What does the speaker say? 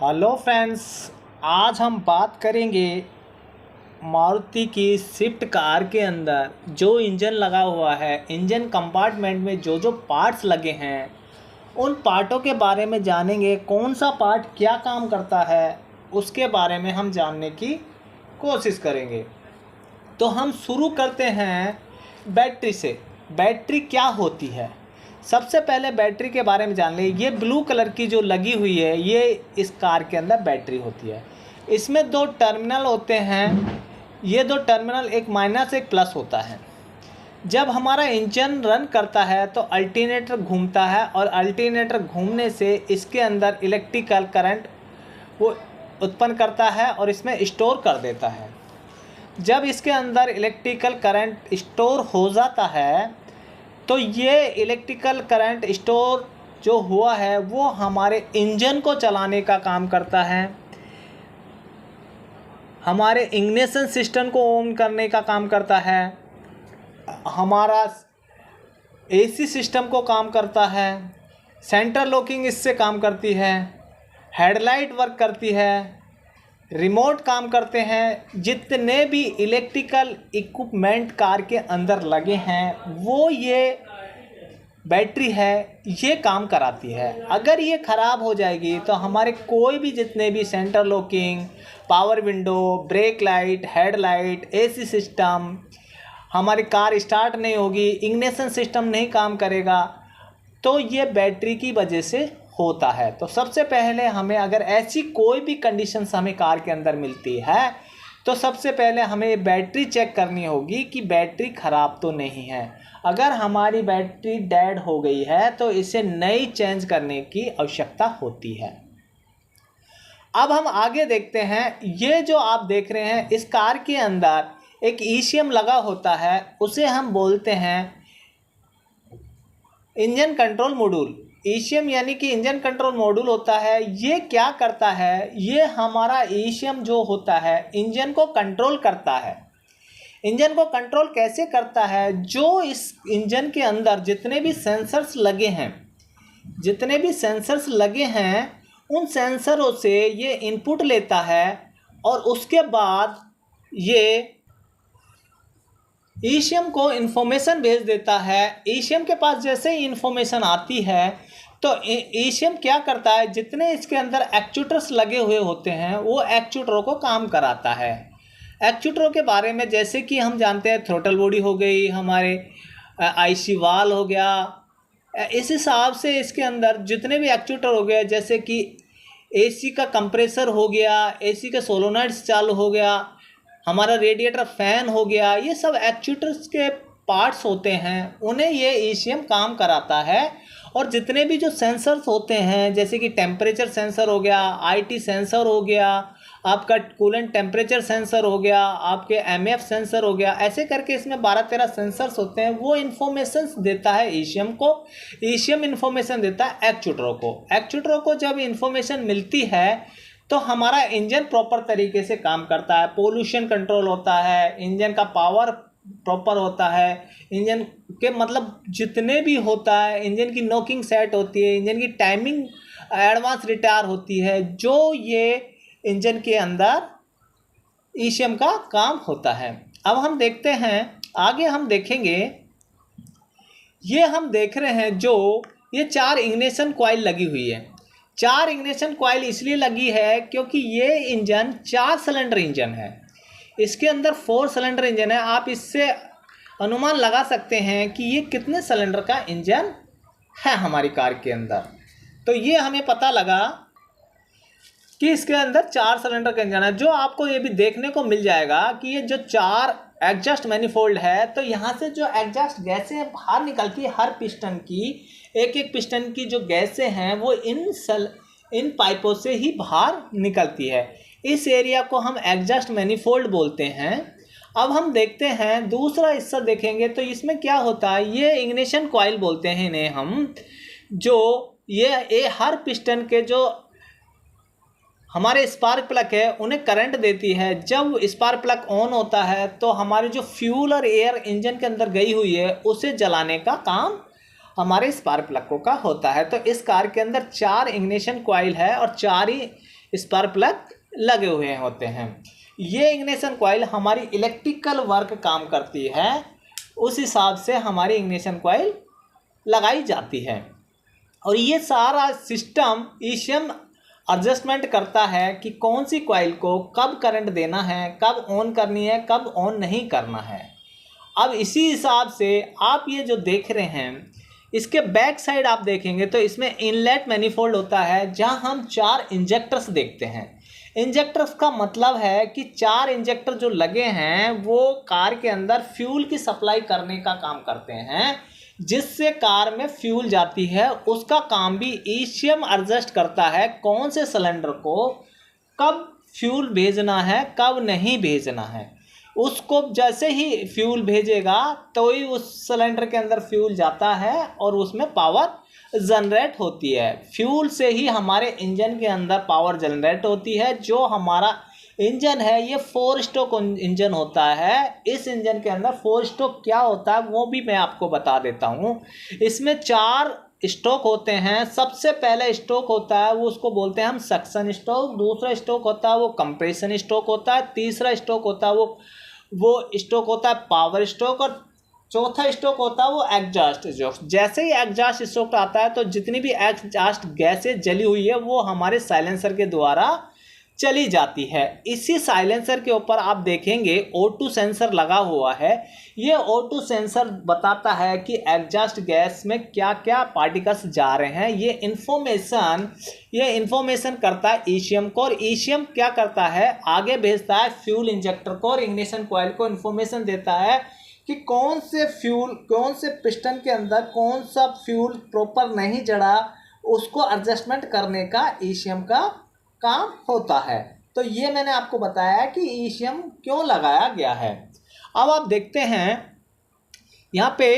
Hello friends, आज हम बात करेंगे मारुति की स्विफ्ट कार के अंदर जो इंजन लगा हुआ है, इंजन कंपार्टमेंट में जो जो पार्ट्स लगे हैं उन पार्टों के बारे में जानेंगे। कौन सा पार्ट क्या काम करता है उसके बारे में हम जानने की कोशिश करेंगे। तो हम शुरू करते हैं बैटरी से। बैटरी क्या होती है, सबसे पहले बैटरी के बारे में जान लें। ये ब्लू कलर की जो लगी हुई है ये इस कार के अंदर बैटरी होती है। इसमें दो टर्मिनल होते हैं, ये दो टर्मिनल एक माइनस एक प्लस होता है। जब हमारा इंजन रन करता है तो अल्टरनेटर घूमता है और अल्टरनेटर घूमने से इसके अंदर इलेक्ट्रिकल करंट वो उत्पन्न करता है और इसमें स्टोर कर देता है। जब इसके अंदर इलेक्ट्रिकल करंट स्टोर हो जाता है तो ये इलेक्ट्रिकल करंट स्टोर जो हुआ है वो हमारे इंजन को चलाने का काम करता है, हमारे इग्निशन सिस्टम को ऑन करने का काम करता है, हमारा एसी सिस्टम को काम करता है, सेंटर लॉकिंग इससे काम करती है, हेडलाइट वर्क करती है, रिमोट काम करते हैं। जितने भी इलेक्ट्रिकल इक्विपमेंट कार के अंदर लगे हैं वो ये बैटरी है, ये काम कराती है। अगर ये ख़राब हो जाएगी तो हमारे कोई भी जितने भी centre locking, power window, brake light, headlight, AC system, हमारी कार स्टार्ट नहीं होगी, इग्निशन सिस्टम नहीं काम करेगा, तो ये बैटरी की वजह से होता है। तो सबसे पहले हमें अगर ऐसी कोई भी कंडीशंस हमें कार के अंदर मिलती है तो सबसे पहले हमें बैटरी चेक करनी होगी कि बैटरी ख़राब तो नहीं है। अगर हमारी बैटरी डेड हो गई है तो इसे नई चेंज करने की आवश्यकता होती है। अब हम आगे देखते हैं। ये जो आप देख रहे हैं इस कार के अंदर एक ईसीएम लगा होता है, उसे हम बोलते हैं इंजन कंट्रोल मॉड्यूल। ईसीएम यानी कि इंजन कंट्रोल मॉड्यूल होता है। ये क्या करता है, ये हमारा ईसीएम जो होता है इंजन को कंट्रोल करता है। इंजन को कंट्रोल कैसे करता है, जो इस इंजन के अंदर जितने भी सेंसर्स लगे हैं उन सेंसरों से ये इनपुट लेता है और उसके बाद ये ईसीएम को इन्फॉर्मेशन भेज देता है। ईसीएम के पास जैसे ही इन्फॉर्मेशन आती है तो ईसीएम क्या करता है, जितने इसके अंदर एक्चुएटर्स लगे हुए होते हैं वो एक्चुएटरों को काम कराता है। एक्चुएटरों के बारे में जैसे कि हम जानते हैं, थ्रोटल बॉडी हो गई, हमारे आईसी वाल हो गया, इस हिसाब से इसके अंदर जितने भी एक्चुएटर हो गए, जैसे कि एसी का कंप्रेसर हो गया, एसी के सोलोनॉइड्स चालू हो गया, हमारा रेडिएटर फैन हो गया, ये सब एक्चुएटर्स के पार्ट्स होते हैं, उन्हें ये ईसीएम काम कराता है। और जितने भी जो सेंसर्स होते हैं जैसे कि टेम्परेचर सेंसर हो गया, आईटी सेंसर हो गया, आपका कूलेंट टेम्परेचर सेंसर हो गया, आपके एमएफ सेंसर हो गया, ऐसे करके इसमें 12-13 सेंसर्स होते हैं। वो इन्फॉर्मेशन देता है ईसीएम को, ईसीएम इन्फॉर्मेशन देता है एक्चुएटरों को। एक्चुएटरों को जब इन्फॉर्मेशन मिलती है तो हमारा इंजन प्रॉपर तरीके से काम करता है, पोल्यूशन कंट्रोल होता है, इंजन का पावर प्रॉपर होता है, इंजन के मतलब जितने भी होता है, इंजन की नॉकिंग सेट होती है, इंजन की टाइमिंग एडवांस रिटायर होती है, जो ये इंजन के अंदर ईसीएम का काम होता है। अब हम देखते हैं आगे, हम देखेंगे ये हम देख रहे हैं जो ये 4 इग्निशन कॉइल लगी हुई है। 4 इग्निशन कॉइल इसलिए लगी है क्योंकि ये इंजन 4 सिलेंडर इंजन है, इसके अंदर 4 सिलेंडर इंजन है। आप इससे अनुमान लगा सकते हैं कि ये कितने सिलेंडर का इंजन है हमारी कार के अंदर। तो ये हमें पता लगा कि इसके अंदर 4 सिलेंडर का इंजन है। जो आपको ये भी देखने को मिल जाएगा कि ये जो 4 एग्जॉस्ट मैनिफोल्ड है, तो यहाँ से जो एग्जॉस्ट गैसें बाहर निकलती है, हर पिस्टन की एक पिस्टन की जो गैसें हैं वो इन पाइपों से ही बाहर निकलती है। इस एरिया को हम एग्जॉस्ट मैनिफोल्ड बोलते हैं। अब हम देखते हैं दूसरा हिस्सा देखेंगे तो इसमें क्या होता है, ये इग्निशन कॉइल बोलते हैं इन्हें हम, जो ये हर पिस्टन के जो हमारे स्पार्क प्लग है उन्हें करंट देती है। जब स्पार्क प्लग ऑन होता है तो हमारे जो फ्यूल और एयर इंजन के अंदर गई हुई है उसे जलाने का काम हमारे स्पार्क प्लगों का होता है। तो इस कार के अंदर 4 इग्निशन कॉइल है और 4 ही स्पार्क प्लग लगे हुए होते हैं। ये इग्निशन कॉइल हमारी इलेक्ट्रिकल वर्क काम करती है, उस हिसाब से हमारी इग्निशन कॉइल लगाई जाती है। और ये सारा सिस्टम ईसीएम एडजस्टमेंट करता है कि कौन सी कॉइल को कब करंट देना है, कब ऑन करनी है, कब ऑन नहीं करना है। अब इसी हिसाब से आप ये जो देख रहे हैं, इसके बैक साइड आप देखेंगे तो इसमें इनलेट मैनिफोल्ड होता है, जहां हम 4 इंजेक्टर्स देखते हैं। इंजेक्टर्स का मतलब है कि 4 इंजेक्टर जो लगे हैं वो कार के अंदर फ्यूल की सप्लाई करने का काम करते हैं, जिससे कार में फ्यूल जाती है। उसका काम भी ईसीएम एडजस्ट करता है कौन से सिलेंडर को कब फ्यूल भेजना है, कब नहीं भेजना है। उसको जैसे ही फ्यूल भेजेगा तो ही उस सिलेंडर के अंदर फ्यूल जाता है और उसमें पावर जनरेट होती है। फ्यूल से ही हमारे इंजन के अंदर पावर जनरेट होती है। जो हमारा इंजन है ये 4 स्ट्रोक इंजन होता है। इस इंजन के अंदर 4 स्ट्रोक क्या होता है वो भी मैं आपको बता देता हूँ। इसमें 4 स्ट्रोक होते हैं। सबसे पहले स्ट्रोक होता है वो उसको बोलते हैं हम सक्शन स्ट्रोक। दूसरा स्ट्रोक होता है वो कंप्रेशन स्ट्रोक होता है। तीसरा स्ट्रोक होता है वो स्ट्रोक होता है पावर स्ट्रोक। और चौथा स्ट्रोक होता है वो एग्जॉस्ट स्ट्रोक। जैसे ही एग्जॉस्ट स्ट्रोक आता है तो जितनी भी एग्जॉस्ट गैसें जली हुई है वो हमारे साइलेंसर के द्वारा चली जाती है। इसी साइलेंसर के ऊपर आप देखेंगे O2 सेंसर लगा हुआ है। ये O2 सेंसर बताता है कि एग्जॉस्ट गैस में क्या क्या पार्टिकल्स जा रहे हैं। ये इन्फॉर्मेशन करता है ईसीएम को, और ईसीएम क्या करता है आगे भेजता है फ्यूल इंजेक्टर को और इग्निशन कॉइल को इन्फॉर्मेशन देता है कि कौन से पिस्टन के अंदर कौन सा फ्यूल प्रॉपर नहीं जड़ा, उसको एडजस्टमेंट करने का ईसीएम का काम होता है। तो ये मैंने आपको बताया कि ईसीएम क्यों लगाया गया है। अब आप देखते हैं यहाँ पे